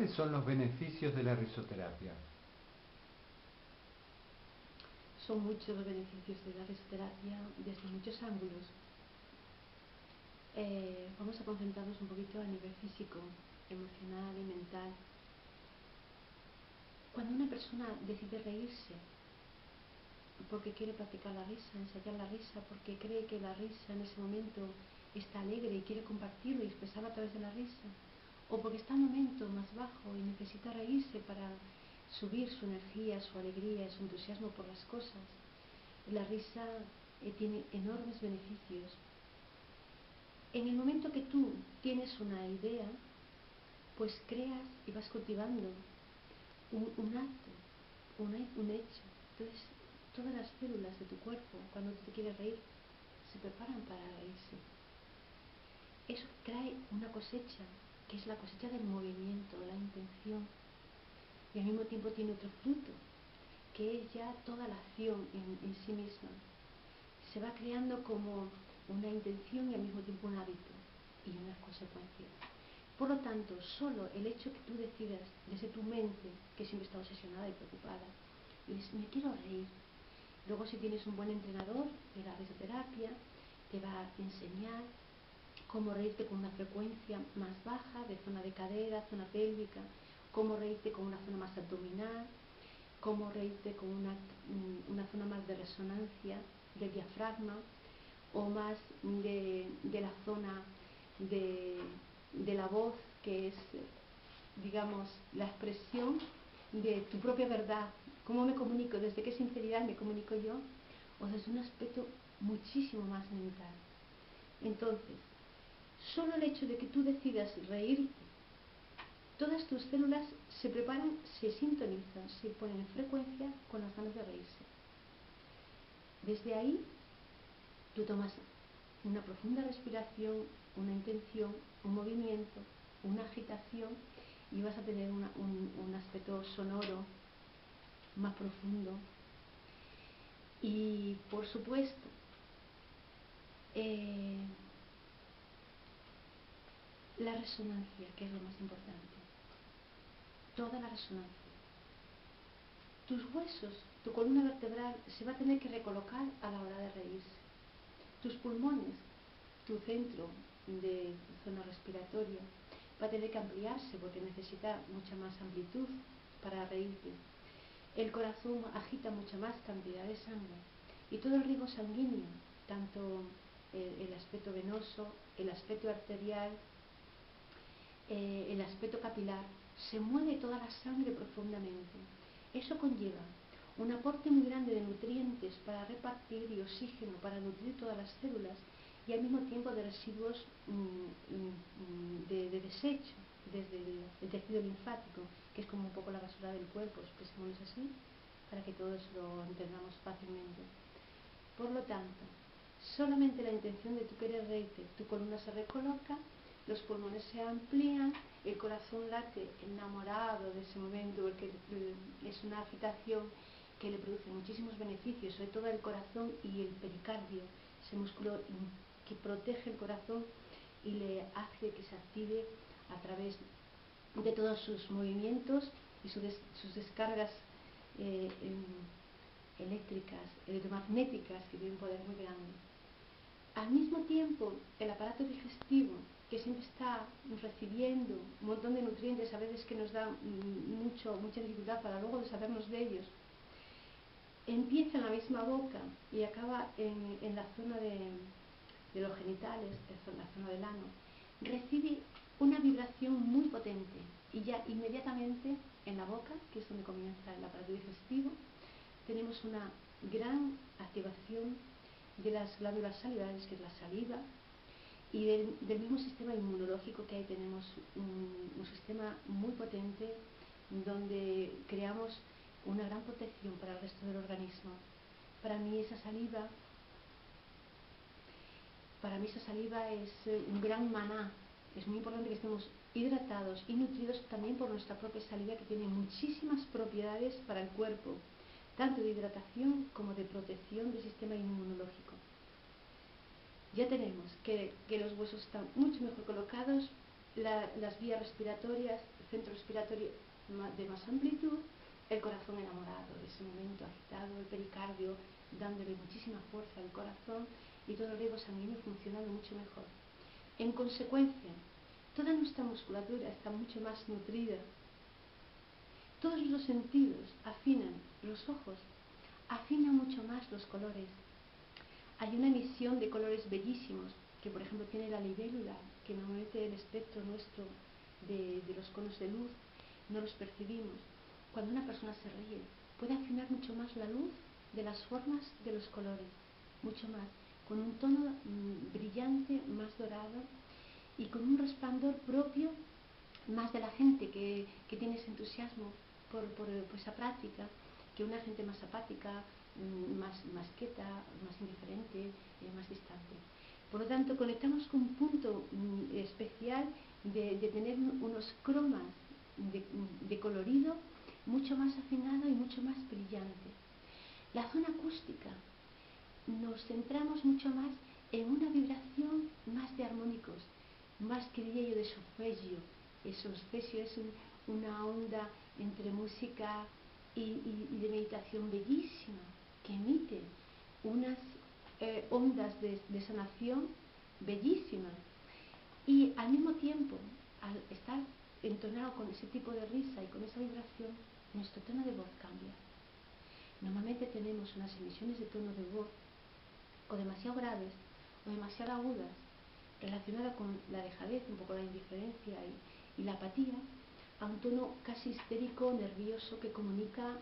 ¿Cuáles son los beneficios de la risoterapia? Son muchos los beneficios de la risoterapia desde muchos ángulos. Vamos a concentrarnos un poquito a nivel físico, emocional y mental. Cuando una persona decide reírse, porque quiere practicar la risa, ensayar la risa, porque cree que la risa en ese momento está alegre y quiere compartirlo y expresarlo a través de la risa, o porque está en un momento más bajo y necesita reírse para subir su energía, su alegría, su entusiasmo por las cosas, la risa tiene enormes beneficios. En el momento que tú tienes una idea, pues creas y vas cultivando un acto, un hecho. Entonces, todas las células de tu cuerpo, cuando tú te quieres reír, se preparan para reírse. Eso trae una cosecha, que es la cosecha del movimiento, de la intención. Y al mismo tiempo tiene otro fruto, que es ya toda la acción en sí misma. Se va creando como una intención y al mismo tiempo un hábito y unas consecuencias. Por lo tanto, solo el hecho que tú decidas desde tu mente, que siempre está obsesionada y preocupada, y dices, me quiero reír. Luego, si tienes un buen entrenador de la risoterapia, te va a enseñar cómo reírte con una frecuencia más baja, de zona de cadera, zona pélvica, cómo reírte con una zona más abdominal, cómo reírte con una zona más de resonancia del diafragma, o más de la zona de la voz, que es, digamos, la expresión de tu propia verdad. ¿Cómo me comunico? ¿Desde qué sinceridad me comunico yo? O sea, es un aspecto muchísimo más mental. Entonces, solo el hecho de que tú decidas reírte, todas tus células se preparan, se sintonizan, se ponen en frecuencia con las ganas de reírse. Desde ahí, tú tomas una profunda respiración, una intención, un movimiento, una agitación, y vas a tener un aspecto sonoro más profundo. Y por supuesto, la resonancia, que es lo más importante. Toda la resonancia. Tus huesos, tu columna vertebral se va a tener que recolocar a la hora de reírse. Tus pulmones, tu centro de zona respiratoria, va a tener que ampliarse porque necesita mucha más amplitud para reírte. El corazón agita mucha más cantidad de sangre y todo el riego sanguíneo, tanto el aspecto venoso, el aspecto arterial, el aspecto capilar, se mueve toda la sangre profundamente. Eso conlleva un aporte muy grande de nutrientes para repartir y oxígeno para nutrir todas las células, y al mismo tiempo de residuos de desecho desde el tejido linfático, que es como un poco la basura del cuerpo, expresémoslo así, para que todos lo entendamos fácilmente. Por lo tanto, solamente la intención de tu querer reírte, tu columna se recoloca, los pulmones se amplían, el corazón late enamorado de ese momento, porque es una agitación que le produce muchísimos beneficios, sobre todo el corazón y el pericardio, ese músculo que protege el corazón y le hace que se active a través de todos sus movimientos y sus descargas eléctricas, electromagnéticas, que tienen un poder muy grande. Al mismo tiempo, el aparato digestivo, que siempre está recibiendo un montón de nutrientes, a veces que nos da mucha dificultad para luego deshacernos de ellos, empieza en la misma boca y acaba en la zona de los genitales, en la zona del ano, recibe una vibración muy potente, y ya inmediatamente en la boca, que es donde comienza el aparato digestivo, tenemos una gran activación de las glándulas salivares, que es la saliva, y del mismo sistema inmunológico que ahí tenemos un sistema muy potente donde creamos una gran protección para el resto del organismo. Para mí esa saliva es un gran maná. Es muy importante que estemos hidratados y nutridos también por nuestra propia saliva, que tiene muchísimas propiedades para el cuerpo, tanto de hidratación como de protección del sistema inmunológico. Ya tenemos que los huesos están mucho mejor colocados, las vías respiratorias, el centro respiratorio de más amplitud, el corazón enamorado de ese momento agitado, el pericardio dándole muchísima fuerza al corazón y todo el riego sanguíneo funcionando mucho mejor. En consecuencia, toda nuestra musculatura está mucho más nutrida. Todos los sentidos afinan, los ojos afinan mucho más los colores. Hay una emisión de colores bellísimos que, por ejemplo, tiene la libélula, que normalmente el espectro nuestro de los conos de luz no los percibimos. Cuando una persona se ríe, puede afinar mucho más la luz de las formas de los colores, mucho más, con un tono brillante, más dorado y con un resplandor propio más de la gente que tiene ese entusiasmo por esa práctica, que una gente más apática, más quieta, más indiferente, más distante. Por lo tanto, conectamos con un punto especial de tener unos cromas de colorido mucho más afinado y mucho más brillante. La zona acústica, nos centramos mucho más en una vibración más de armónicos, más que diría yo de solfegio. El solfegio es una onda entre música y de meditación bellísima, que emite unas ondas de sanación bellísimas. Y al mismo tiempo, al estar entonado con ese tipo de risa y con esa vibración, nuestro tono de voz cambia. Normalmente tenemos unas emisiones de tono de voz o demasiado graves o demasiado agudas, relacionada con la dejadez, un poco la indiferencia y la apatía, a un tono casi histérico, nervioso, que comunica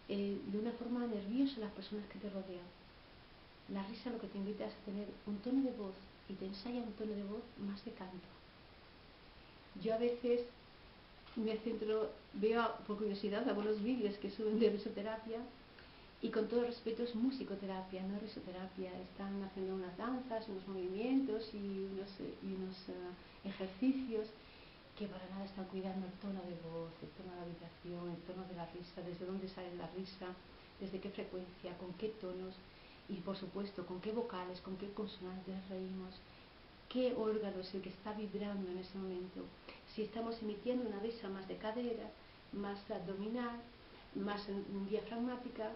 de una forma nerviosa a las personas que te rodean. La risa lo que te invita es a tener un tono de voz y te ensaya un tono de voz más de canto. Yo a veces me centro, veo por curiosidad algunos vídeos que suben de risoterapia y con todo respeto es musicoterapia, no risoterapia. Están haciendo unas danzas, unos movimientos y unos ejercicios que para nada están cuidando el tono de voz, el tono de la vibración, el tono de la risa, desde dónde sale la risa, desde qué frecuencia, con qué tonos y por supuesto con qué vocales, con qué consonantes reímos, qué órgano es el que está vibrando en ese momento. Si estamos emitiendo una risa más de cadera, más abdominal, más diafragmática,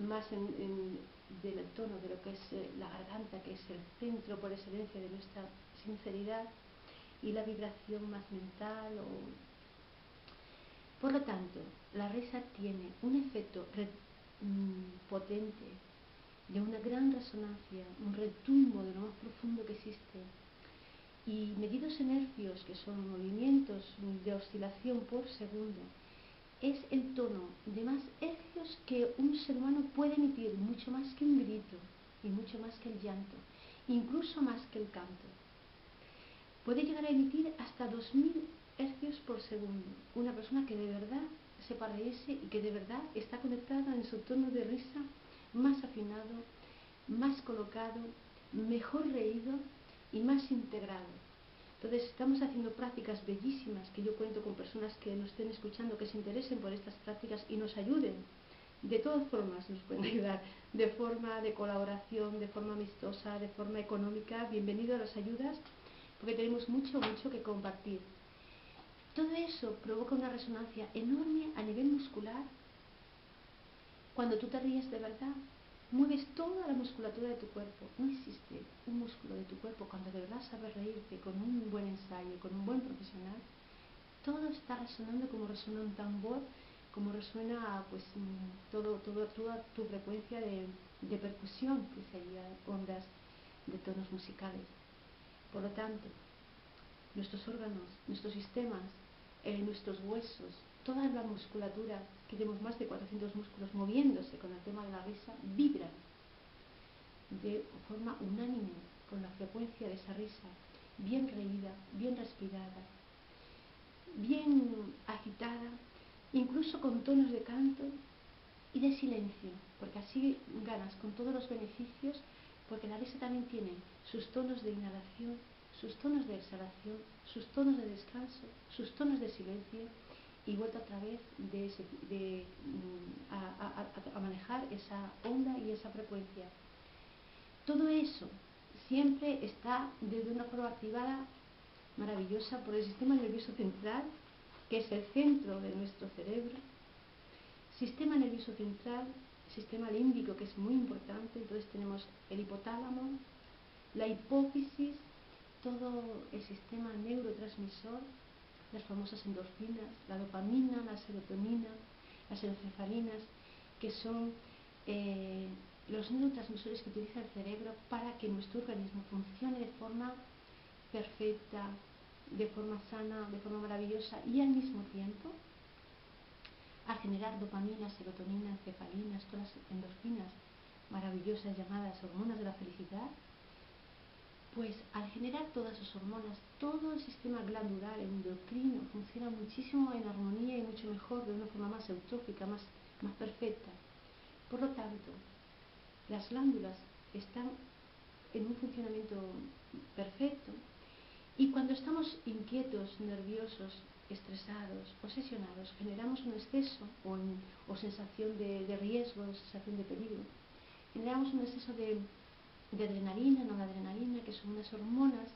más del tono de lo que es la garganta, que es el centro por excelencia de nuestra sinceridad, y la vibración más mental. Por lo tanto, la risa tiene un efecto potente, de una gran resonancia, un retumbo de lo más profundo que existe. Y medidos en hercios, que son movimientos de oscilación por segundo, es el tono de más hercios que un ser humano puede emitir, mucho más que un grito y mucho más que el llanto, incluso más que el canto. Puede llegar a emitir hasta 2000 hercios por segundo. Una persona que de verdad sepa reírse y que de verdad está conectada en su tono de risa más afinado, más colocado, mejor reído y más integrado. Entonces estamos haciendo prácticas bellísimas, que yo cuento con personas que nos estén escuchando, que se interesen por estas prácticas y nos ayuden. De todas formas nos pueden ayudar, de forma de colaboración, de forma amistosa, de forma económica. Bienvenido a las ayudas, porque tenemos mucho que compartir. Todo eso provoca una resonancia enorme a nivel muscular. Cuando tú te ríes de verdad, mueves toda la musculatura de tu cuerpo. No existe un músculo de tu cuerpo cuando de verdad sabes reírte con un buen ensayo, con un buen profesional. Todo está resonando como resuena un tambor, como resuena pues toda tu frecuencia de percusión, que serían ondas de tonos musicales. Por lo tanto, nuestros órganos, nuestros sistemas, nuestros huesos, toda la musculatura, que tenemos más de 400 músculos moviéndose con el tema de la risa, vibran de forma unánime con la frecuencia de esa risa, bien reída, bien respirada, bien agitada, incluso con tonos de canto y de silencio, porque así ganas con todos los beneficios, porque la risa también tiene sus tonos de inhalación, sus tonos de exhalación, sus tonos de descanso, sus tonos de silencio, y vuelta otra vez a manejar esa onda y esa frecuencia. Todo eso siempre está desde una forma activada maravillosa por el sistema nervioso central, que es el centro de nuestro cerebro. Sistema nervioso central, sistema límbico, que es muy importante. Entonces tenemos el hipotálamo, la hipófisis, todo el sistema neurotransmisor, las famosas endorfinas, la dopamina, la serotonina, las encefalinas, que son los neurotransmisores que utiliza el cerebro para que nuestro organismo funcione de forma perfecta, de forma sana, de forma maravillosa, y al mismo tiempo, al generar dopamina, serotonina, encefalinas, todas las endorfinas maravillosas llamadas hormonas de la felicidad, pues al generar todas esas hormonas, todo el sistema glandular, endocrino, funciona muchísimo en armonía y mucho mejor, de una forma más eutrófica, más perfecta. Por lo tanto, las glándulas están en un funcionamiento perfecto, y cuando estamos inquietos, nerviosos, estresados, obsesionados, generamos un exceso o sensación de riesgo, sensación de peligro. Generamos un exceso de adrenalina, noradrenalina, que son unas hormonas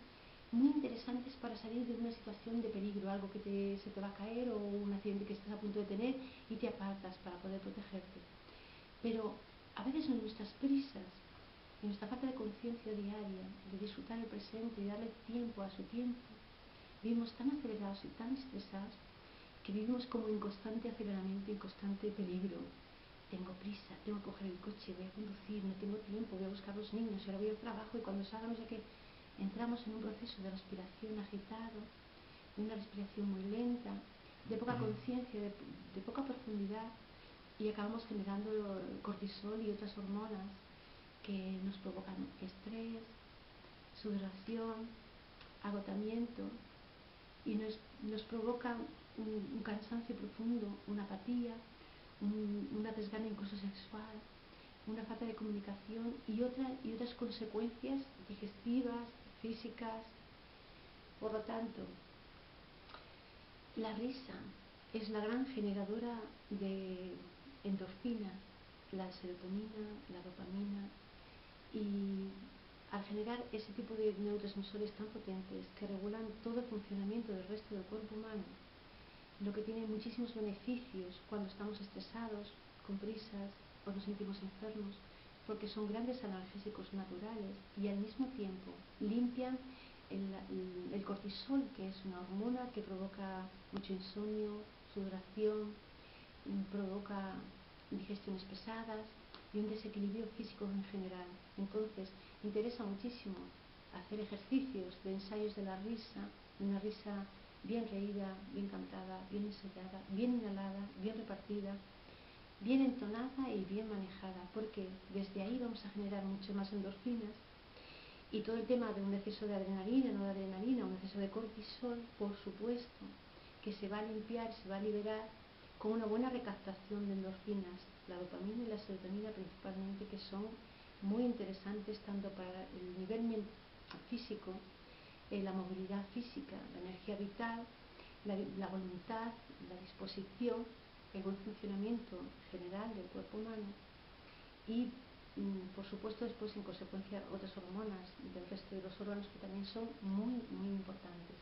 muy interesantes para salir de una situación de peligro, algo que se te va a caer, o un accidente que estás a punto de tener y te apartas para poder protegerte. Pero a veces en nuestras prisas, en nuestra falta de conciencia diaria, de disfrutar el presente y darle tiempo a su tiempo, vivimos tan acelerados y tan estresados que vivimos como en constante aceleramiento, en constante peligro. Tengo prisa, tengo que coger el coche, voy a conducir, no tengo tiempo, voy a buscar a los niños, y ahora voy al trabajo, y cuando salga no sé qué. Entramos en un proceso de respiración agitado, de una respiración muy lenta, de poca conciencia, de poca profundidad, y acabamos generando cortisol y otras hormonas que nos provocan estrés, sudoración, agotamiento, y nos provoca un cansancio profundo, una apatía, una desgana incluso sexual, una falta de comunicación y otras consecuencias digestivas, físicas. Por lo tanto, la risa es la gran generadora de endorfina, la serotonina, la dopamina, y al generar ese tipo de neurotransmisores tan potentes que regulan todo el funcionamiento del resto del cuerpo humano, lo que tiene muchísimos beneficios cuando estamos estresados, con prisas o nos sentimos enfermos, porque son grandes analgésicos naturales y al mismo tiempo limpian el cortisol, que es una hormona que provoca mucho insomnio, sudoración, provoca digestiones pesadas y un desequilibrio físico en general. Entonces, interesa muchísimo hacer ejercicios de ensayos de la risa, una risa bien reída, bien cantada, bien ensayada, bien inhalada, bien repartida, bien entonada y bien manejada, porque desde ahí vamos a generar mucho más endorfinas, y todo el tema de un exceso de adrenalina, no de adrenalina, un exceso de cortisol, por supuesto, que se va a limpiar, se va a liberar con una buena recaptación de endorfinas, la dopamina y la serotonina principalmente, que son muy interesantes tanto para el nivel físico, la movilidad física, la energía vital, la voluntad, la disposición, el buen funcionamiento general del cuerpo humano, y por supuesto después en consecuencia otras hormonas del resto de los órganos que también son muy, muy importantes.